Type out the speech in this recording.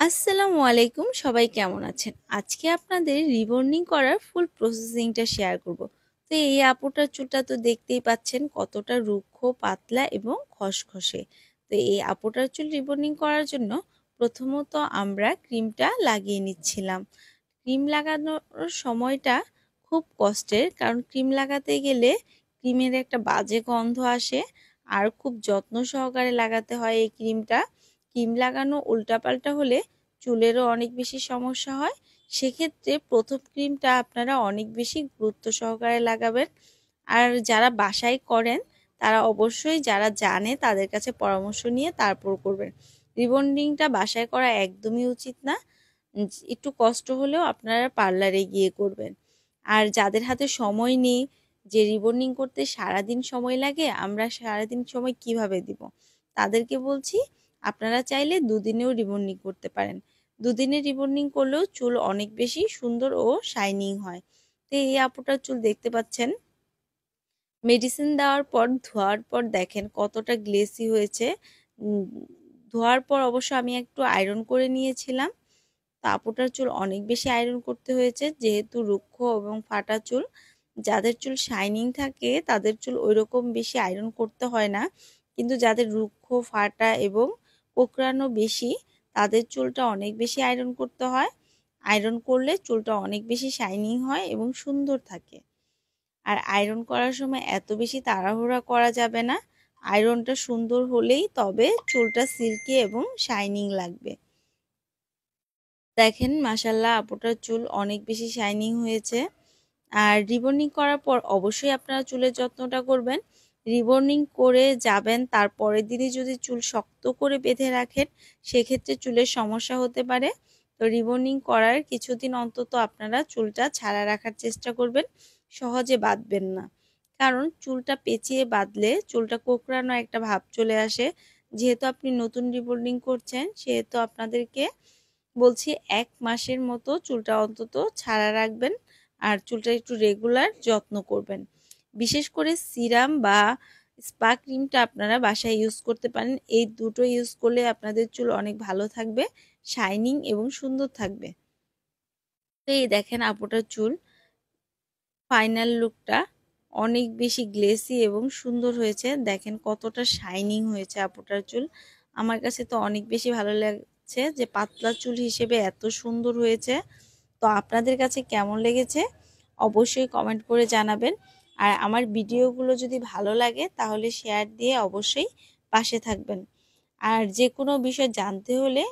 আসসালামু আলাইকুম, সবাই কেমন আছেন? আজকে আপনাদের রিবন্ডিং করার ফুল প্রসেসিংটা শেয়ার করব। তো এই আপুটার চুলটা তো দেখতেই পাচ্ছেন কতটা রুক্ষ, পাতলা এবং খসখসে। তো এই আপুটার চুল রিবন্ডিং করার জন্য প্রথমত আমরা ক্রিমটা লাগিয়ে নিচ্ছিলাম। ক্রিম লাগানোর সময়টা খুব কষ্টের, কারণ ক্রিম লাগাতে গেলে ক্রিমের একটা বাজে গন্ধ আসে আর খুব যত্ন সহকারে লাগাতে হয় এই ক্রিমটা। ক্রিম লাগানো উল্টাপাল্টা হলে চুলেরও অনেক বেশি সমস্যা হয়। সেক্ষেত্রে প্রথম ক্রিমটা আপনারা অনেক বেশি গুরুত্ব সহকারে লাগাবেন। আর যারা বাসায় করেন তারা অবশ্যই যারা জানে তাদের কাছে পরামর্শ নিয়ে তারপর করবেন। রিবন্ডিংটা বাসায় করা একদমই উচিত না। একটু কষ্ট হলেও আপনারা পার্লারে গিয়ে করবেন। আর যাদের হাতে সময় নেই, যে রিবন্ডিং করতে সারাদিন সময় লাগে, আমরা সারাদিন সময় কিভাবে দিব, তাদেরকে বলছি আপনারা চাইলে দুদিনেও রিবন্ডিং করতে পারেন। দুদিনে রিবন্ডিং করলেও চুল অনেক বেশি সুন্দর ও শাইনিং হয়। তো এই আপুটার চুল দেখতে পাচ্ছেন মেডিসিন দেওয়ার পর ধোয়ার পর দেখেন কতটা গ্লেসি হয়েছে। উম, ধোয়ার পর অবশ্য আমি একটু আয়রন করে নিয়েছিলাম। তো আপুটার চুল অনেক বেশি আয়রন করতে হয়েছে, যেহেতু রুক্ষ এবং ফাটা চুল। যাদের চুল শাইনিং থাকে তাদের চুল ওইরকম বেশি আয়রন করতে হয় না, কিন্তু যাদের রুক্ষ, ফাটা এবং কোঁকড়ানো বেশি, তাদের চুলটা অনেক বেশি আয়রন করতে হয়। আয়রন করলে চুলটা অনেক বেশি শাইনিং হয় এবং সুন্দর থাকে। আর আয়রন করার সময় এত বেশি তাড়াহুড়া করা যাবে না। আয়রনটা সুন্দর হলেই তবে চুলটা সিল্কি এবং শাইনিং লাগবে। দেখেন মাশাল্লাহ আপুটার চুল অনেক বেশি শাইনিং হয়েছে। আর রিবন্ডিং করার পর অবশ্যই আপনারা চুলের যত্নটা করবেন। রিবন্ডিং করে যাবেন, তারপরের দিনই যদি চুল শক্ত করে বেঁধে রাখেন সেক্ষেত্রে চুলের সমস্যা হতে পারে। তো রিবন্ডিং করার কিছুদিন অন্তত আপনারা চুলটা ছাড়া রাখার চেষ্টা করবেন, সহজে বাঁধবেন না। কারণ চুলটা পেঁচিয়ে বাঁধলে চুলটা কোঁকড়ানো একটা ভাব চলে আসে। যেহেতু আপনি নতুন রিবন্ডিং করছেন সেহেতু আপনাদেরকে বলছি ১ মাসের মতো চুলটা অন্তত ছাড়া রাখবেন। আর চুলটা একটু রেগুলার যত্ন করবেন। বিশেষ করে সিরাম বা স্পা ক্রিমটা আপনারা বাসায় ইউজ করতে পারেন। এই দুটো ইউজ করলে আপনাদের চুল অনেক ভালো থাকবে, শাইনিং এবং সুন্দর থাকবে। তো এই দেখেন আপুটার চুল ফাইনাল লুকটা অনেক বেশি গ্লেসি এবং সুন্দর হয়েছে। দেখেন কতটা শাইনিং হয়েছে আপুটার চুল। আমার কাছে তো অনেক বেশি ভালো লাগছে যে পাতলা চুল হিসেবে এত সুন্দর হয়েছে। তো আপনাদের কাছে কেমন লেগেছে অবশ্যই কমেন্ট করে জানাবেন। আর আমার ভিডিওগুলো যদি ভালো লাগে তাহলে শেয়ার দিয়ে অবশ্যই পাশে থাকবেন। আর যে কোনো বিষয় জানতে হলে